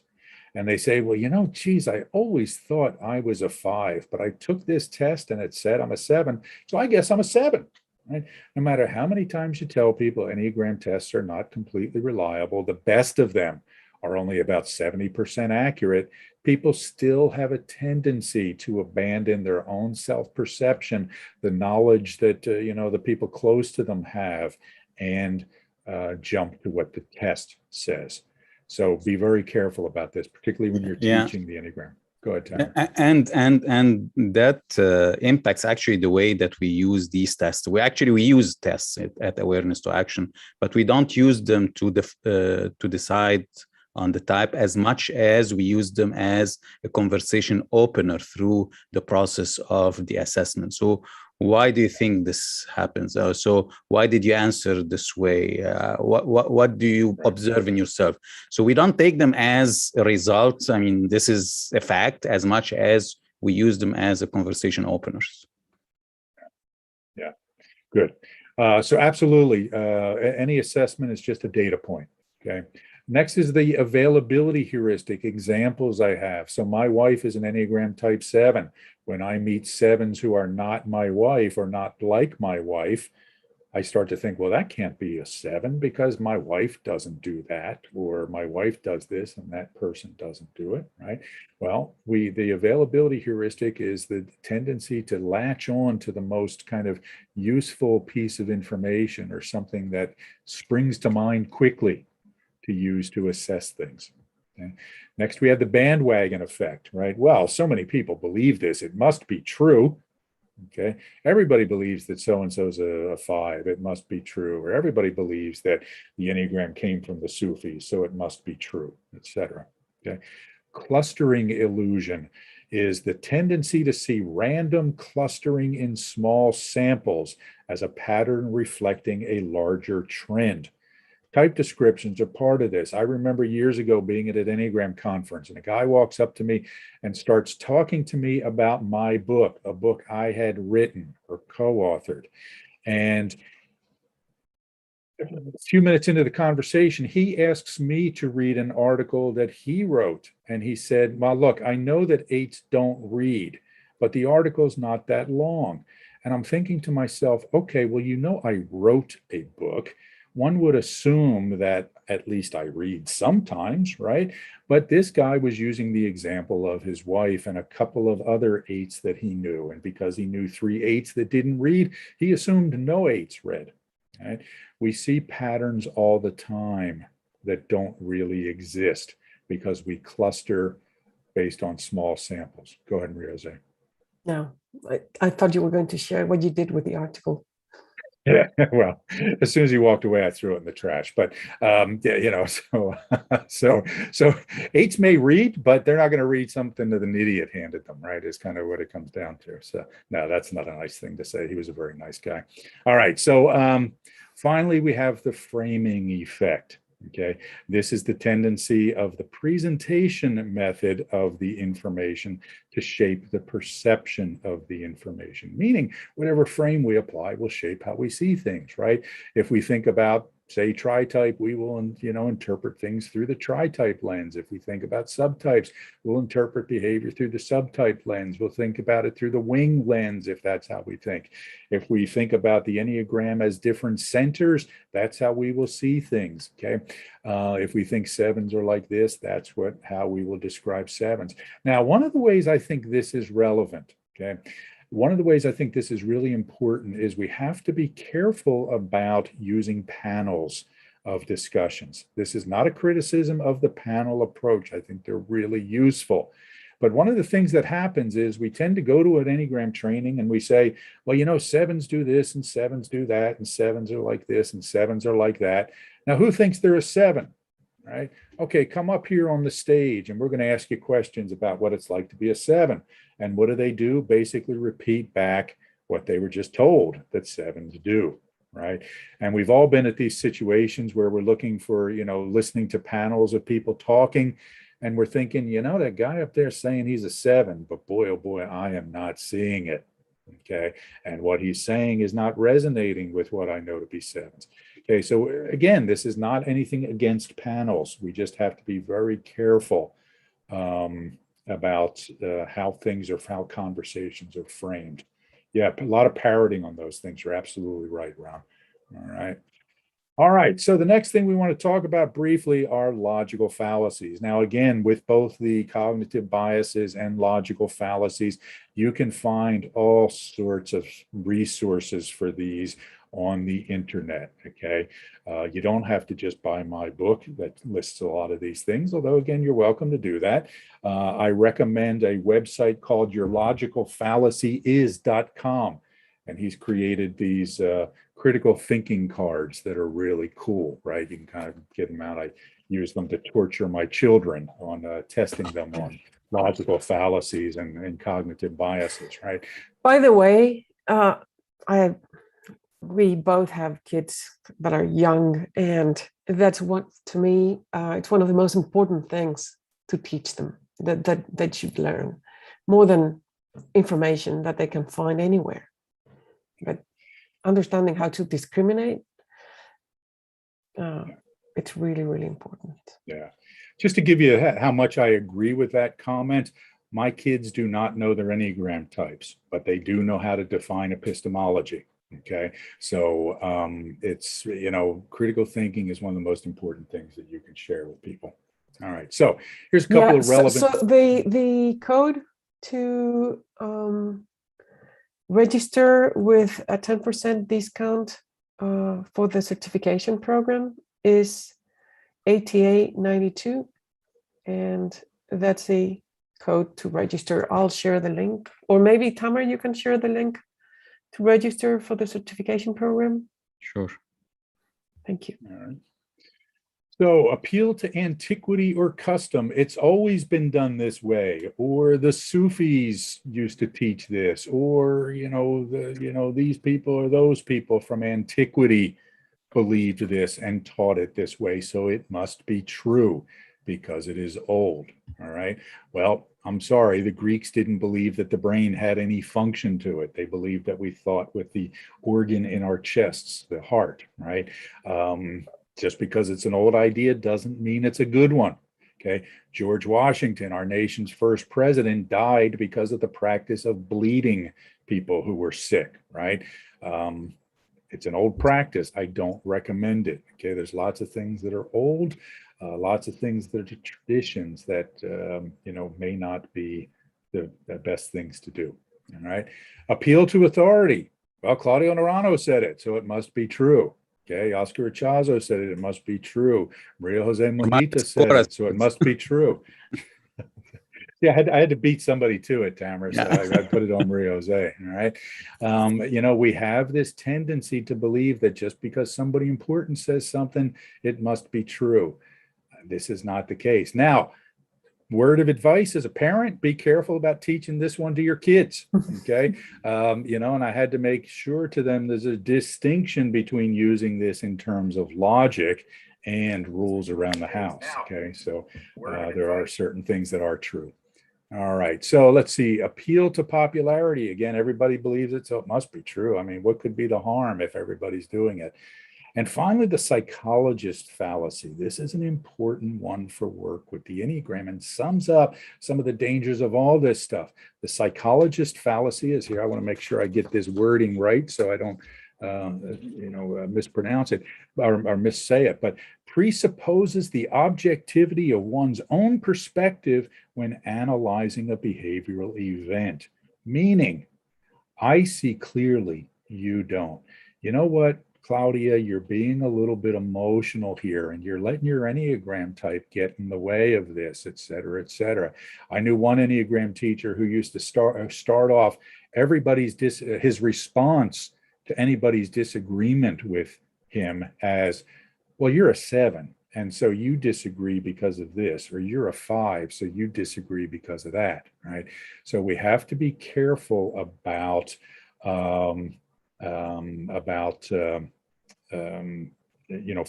and they say, well, you know, geez, I always thought I was a 5, but I took this test and it said I'm a 7. So I guess I'm a 7. Right? No matter how many times you tell people Enneagram tests are not completely reliable, the best of them are only about 70% accurate, people still have a tendency to abandon their own self-perception, the knowledge that, you know, the people close to them have, and jump to what the test says. So be very careful about this, particularly when you're teaching the Enneagram. Go ahead, Tanner. And that impacts actually the way that we use these tests. We use tests at Awareness to Action, but we don't use them to decide on the type as much as we use them as a conversation opener through the process of the assessment. So why do you think this happens? So why did you answer this way? What do you observe in yourself? So we don't take them as a result. I mean, this is a fact as much as we use them as a conversation openers. Yeah, good. So absolutely, any assessment is just a data point, okay? Next is the availability heuristic, examples I have. So my wife is an Enneagram type 7. When I meet 7s who are not my wife or not like my wife, I start to think, well, that can't be a 7 because my wife doesn't do that, or my wife does this and that person doesn't do it, right? Well, the availability heuristic is the tendency to latch on to the most kind of useful piece of information or something that springs to mind quickly to use to assess things. Okay. Next, we have the bandwagon effect, right? Well, so many people believe this, it must be true. Okay. Everybody believes that so-and-so's a 5, it must be true. Or everybody believes that the Enneagram came from the Sufis, so it must be true, etc. Okay. Clustering illusion is the tendency to see random clustering in small samples as a pattern reflecting a larger trend. Type descriptions are part of this. I remember years ago being at an Enneagram conference, and a guy walks up to me and starts talking to me about my book, a book I had written or co-authored. And a few minutes into the conversation, he asks me to read an article that he wrote. And he said, well, look, I know that 8s don't read, but the article's not that long. And I'm thinking to myself, okay, well, you know, I wrote a book. One would assume that at least I read sometimes, right? But this guy was using the example of his wife and a couple of other 8s that he knew. And because he knew 3 8s that didn't read, he assumed no 8s read, right? We see patterns all the time that don't really exist because we cluster based on small samples. Go ahead, Maria-Jose. No, I thought you were going to share what you did with the article. Yeah, well, as soon as he walked away, I threw it in the trash. But yeah, you know, so 8s may read, but they're not going to read something that an idiot handed them, right? Is kind of what it comes down to. So no, that's not a nice thing to say. He was a very nice guy. All right, so finally, we have the framing effect. Okay, this is the tendency of the presentation method of the information to shape the perception of the information, meaning whatever frame we apply will shape how we see things, right? If we think about, say, tri-type, we will, interpret things through the tri-type lens. If we think about subtypes, we'll interpret behavior through the subtype lens. We'll think about it through the wing lens, if that's how we think. If we think about the Enneagram as different centers, that's how we will see things, okay? If we think 7s are like this, that's how we will describe 7s. Now, one of the ways I think this is relevant, okay? One of the ways I think this is really important is we have to be careful about using panels of discussions. This is not a criticism of the panel approach. I think they're really useful. But one of the things that happens is we tend to go to an Enneagram training and we say, well, 7s do this and 7s do that and 7s are like this and 7s are like that. Now, who thinks they're a 7? Right? Okay, come up here on the stage and we're going to ask you questions about what it's like to be a 7. And what do? Basically repeat back what they were just told that 7s do, right? And we've all been at these situations where we're looking for, listening to panels of people talking, and we're thinking, that guy up there saying he's a 7, but boy, oh boy, I am not seeing it. Okay. And what he's saying is not resonating with what I know to be 7s. Okay. So again, this is not anything against panels. We just have to be very careful about how conversations are framed. Yeah. A lot of parroting on those things. You're absolutely right, Ron. All right. All right, so the next thing we want to talk about briefly are logical fallacies. Now, again, with both the cognitive biases and logical fallacies, you can find all sorts of resources for these on the internet, okay? You don't have to just buy my book that lists a lot of these things, although, again, you're welcome to do that. I recommend a website called yourlogicalfallacyis.com, and he's created these critical thinking cards that are really cool, right? You can kind of get them out. I use them to torture my children on testing them on logical fallacies and cognitive biases, right? By the way, we both have kids that are young, and that's what, to me, it's one of the most important things to teach them, that they should learn, more than information that they can find anywhere. But understanding how to discriminate, it's really, really important. Yeah. Just to give you how much I agree with that comment, my kids do not know their Enneagram types, but they do know how to define epistemology. Okay. So it's, critical thinking is one of the most important things that you can share with people. All right. So here's a couple of relevant. So the code to register with a 10% discount for the certification program is ATA92, and that's a code to register. I'll share the link, or maybe Tamer, you can share the link to register for the certification program. Sure. Thank you. All right. So appeal to antiquity or custom, it's always been done this way, or the Sufis used to teach this, or, these people or those people from antiquity believed this and taught it this way. So it must be true because it is old. All right. Well, I'm sorry, the Greeks didn't believe that the brain had any function to it. They believed that we thought with the organ in our chests, the heart, right? Just because it's an old idea doesn't mean it's a good one. Okay. George Washington, our nation's first president, died because of the practice of bleeding people who were sick, right? It's an old practice. I don't recommend it. Okay. There's lots of things that are old, lots of things that are traditions that, may not be the best things to do. All right. Appeal to authority. Well, Claudio Naranjo said it, so it must be true. Okay, Oscar Ichazo said it must be true. Maria Jose Mojita said it, so it must be true. Yeah, I had to beat somebody to it, Tamara, so I put it on Maria Jose, all right? We have this tendency to believe that just because somebody important says something, it must be true. This is not the case. Now, word of advice as a parent, be careful about teaching this one to your kids, okay? And I had to make sure to them there's a distinction between using this in terms of logic and rules around the house, okay? So there are certain things that are true. All right, so let's see, appeal to popularity. Again, everybody believes it, so it must be true. I mean, what could be the harm if everybody's doing it? And finally, the psychologist fallacy. This is an important one for work with the Enneagram and sums up some of the dangers of all this stuff. The psychologist fallacy is here. I want to make sure I get this wording right so I don't mispronounce it or missay it, but presupposes the objectivity of one's own perspective when analyzing a behavioral event. Meaning, I see clearly, you don't. You know what, Claudia, you're being a little bit emotional here and you're letting your Enneagram type get in the way of this, et cetera, et cetera. I knew one Enneagram teacher who used to start off his response to anybody's disagreement with him as, well, you're a 7, and so you disagree because of this, or you're a 5, so you disagree because of that, right? So we have to be careful about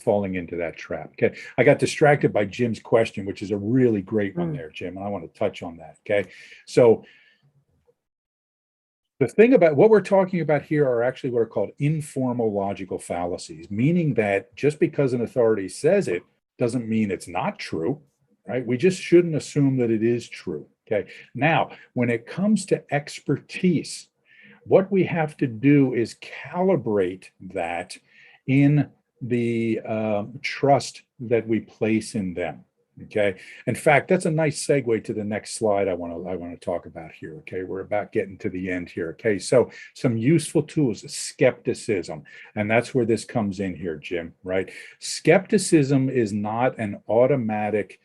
falling into that trap. Okay, I got distracted by Jim's question, which is a really great one there, Jim, and I want to touch on that. Okay, so the thing about what we're talking about here are actually what are called informal logical fallacies, meaning that just because an authority says it doesn't mean it's not true, right? We just shouldn't assume that it is true. Okay, now when it comes to expertise, what we have to do is calibrate that in the trust that we place in them. Okay. In fact, that's a nice segue to the next slide I want to talk about here. Okay. We're about getting to the end here. Okay. So some useful tools, skepticism. And that's where this comes in here, Jim, right? Skepticism is not an automatic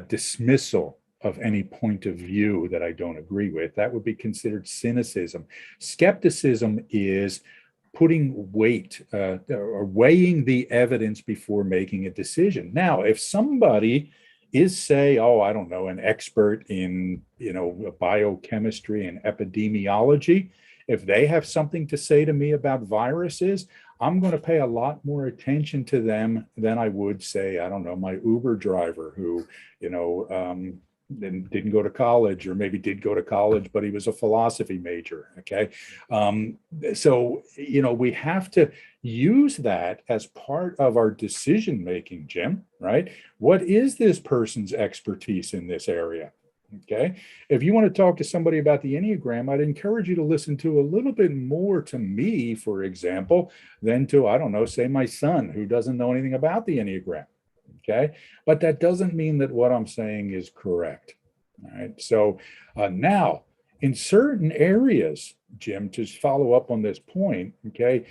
dismissal of any point of view that I don't agree with. That would be considered cynicism. Skepticism is putting weight or weighing the evidence before making a decision. Now, if somebody is, say, oh, I don't know, an expert in, biochemistry and epidemiology, if they have something to say to me about viruses, I'm going to pay a lot more attention to them than I would, say, I don't know, my Uber driver who, didn't go to college, or maybe did go to college, but he was a philosophy major. Okay. So, we have to use that as part of our decision making, Jim, right? What is this person's expertise in this area? Okay. If you want to talk to somebody about the Enneagram, I'd encourage you to listen to a little bit more to me, for example, than to, I don't know, say my son who doesn't know anything about the Enneagram. Okay. But that doesn't mean that what I'm saying is correct. All right. So now in certain areas, Jim, to follow up on this point, okay,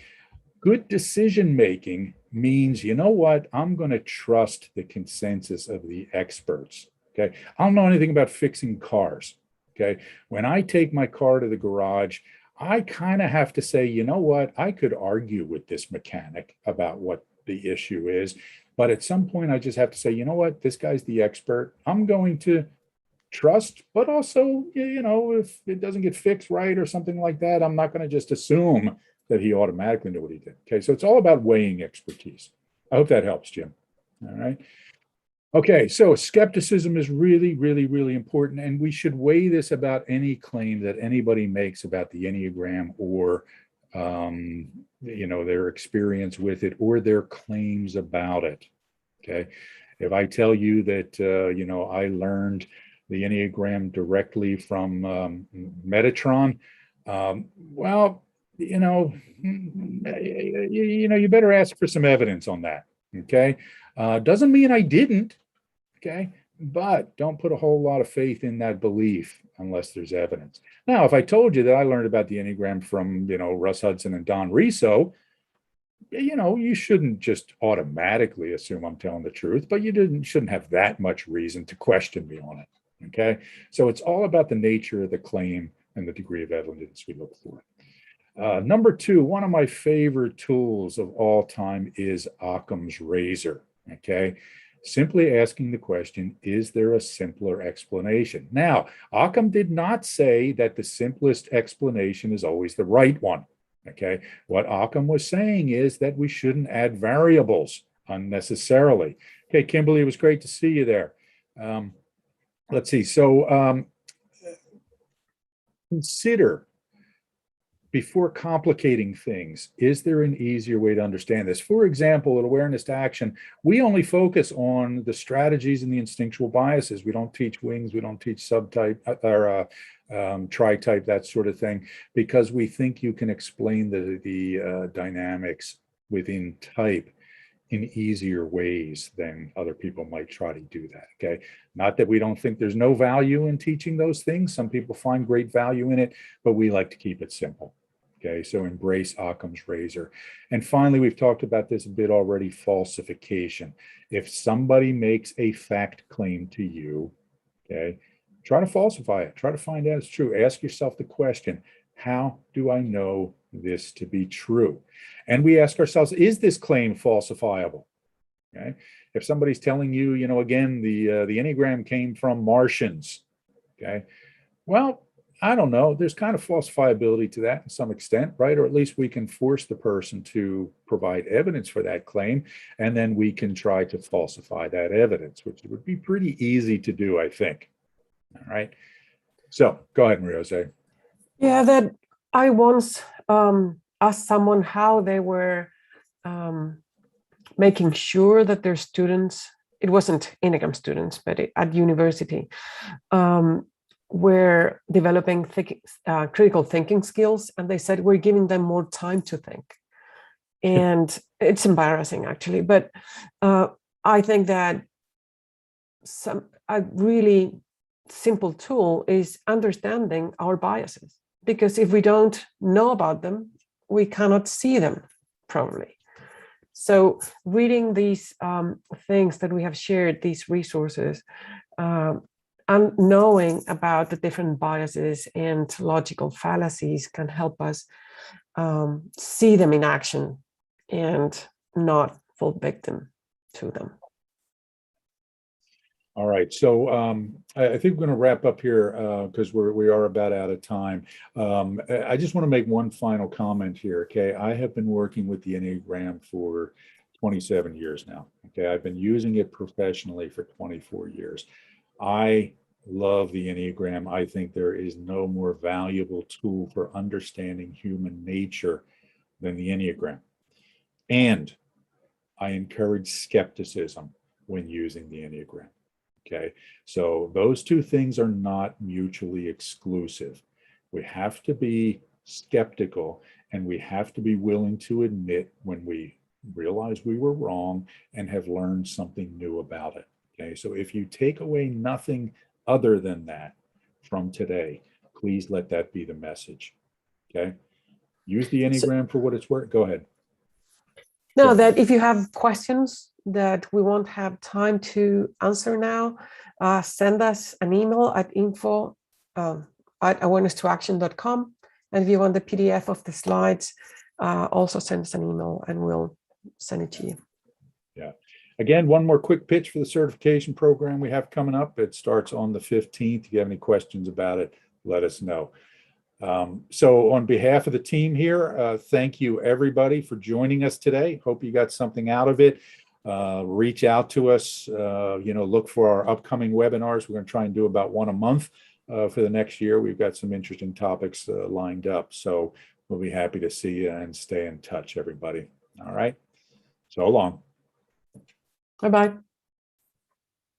good decision making means, you know what, I'm going to trust the consensus of the experts. Okay. I don't know anything about fixing cars. Okay. When I take my car to the garage, I kind of have to say, you know what, I could argue with this mechanic about what the issue is. But at some point, I just have to say, you know what, this guy's the expert. I'm going to trust, but also, if it doesn't get fixed right or something like that, I'm not going to just assume that he automatically knew what he did. Okay, so it's all about weighing expertise. I hope that helps, Jim. All right. Okay, so skepticism is really, really, really important, and we should weigh this about any claim that anybody makes about the Enneagram or their experience with it or their claims about it. Okay. If I tell you that, I learned the Enneagram directly from Metatron, well, you better ask for some evidence on that. Okay. Doesn't mean I didn't. Okay. But don't put a whole lot of faith in that belief unless there's evidence. Now, if I told you that I learned about the Enneagram from, Russ Hudson and Don Riso, you shouldn't just automatically assume I'm telling the truth, but you shouldn't have that much reason to question me on it. Okay. So it's all about the nature of the claim and the degree of evidence we look for. Number two, one of my favorite tools of all time is Occam's razor. Okay. Simply asking the question, is there a simpler explanation? Now, Occam did not say that the simplest explanation is always the right one. Okay. What Occam was saying is that we shouldn't add variables unnecessarily. Okay, Kimberly, it was great to see you there. Let's see. So consider, before complicating things, is there an easier way to understand this? For example, at Awareness to Action, we only focus on the strategies and the instinctual biases. We don't teach wings, we don't teach subtype or tri-type, that sort of thing, because we think you can explain the dynamics within type in easier ways than other people might try to do that. Okay. Not that we don't think there's no value in teaching those things. Some people find great value in it, but we like to keep it simple. Okay. So embrace Occam's razor. And finally, we've talked about this a bit already, falsification. If somebody makes a fact claim to you, okay, try to falsify it. Try to find out it's true. Ask yourself the question, how do I know this to be true? And we ask ourselves, is this claim falsifiable? Okay. If somebody's telling you, again, the Enneagram came from Martians. Okay. Well, I don't know. There's kind of falsifiability to that to some extent, right? Or at least we can force the person to provide evidence for that claim, and then we can try to falsify that evidence, which would be pretty easy to do, I think. All right. So go ahead, Maria Jose. Yeah, that I once asked someone how they were making sure that their students, it wasn't Enneagram students, but at university, were developing critical thinking skills. And they said, we're giving them more time to think. And it's embarrassing actually, but I think that a really simple tool is understanding our biases, because if we don't know about them, we cannot see them properly. So reading these things that we have shared, these resources, and knowing about the different biases and logical fallacies can help us see them in action and not fall victim to them. All right, so I think we're going to wrap up here because we are about out of time. I just want to make one final comment here. Okay, I have been working with the Enneagram for 27 years now. Okay, I've been using it professionally for 24 years. I love the Enneagram. I think there is no more valuable tool for understanding human nature than the Enneagram. And I encourage skepticism when using the Enneagram. Okay, so those two things are not mutually exclusive. We have to be skeptical, and we have to be willing to admit when we realize we were wrong and have learned something new about it. Okay, so if you take away nothing other than that from today, please let that be the message. Okay, use the Enneagram for what it's worth. Go ahead. No, that if you have questions that we won't have time to answer now, send us an email at info@awareness2action.com. And if you want the PDF of the slides, also send us an email and we'll send it to you. Yeah. Again, one more quick pitch for the certification program we have coming up. It starts on the 15th. If you have any questions about it, let us know. So on behalf of the team here, thank you everybody for joining us today. Hope you got something out of it. Reach out to us, look for our upcoming webinars. We're going to try and do about one a month for the next year. We've got some interesting topics lined up. So we'll be happy to see you and stay in touch, everybody. All right. So long. Bye-bye.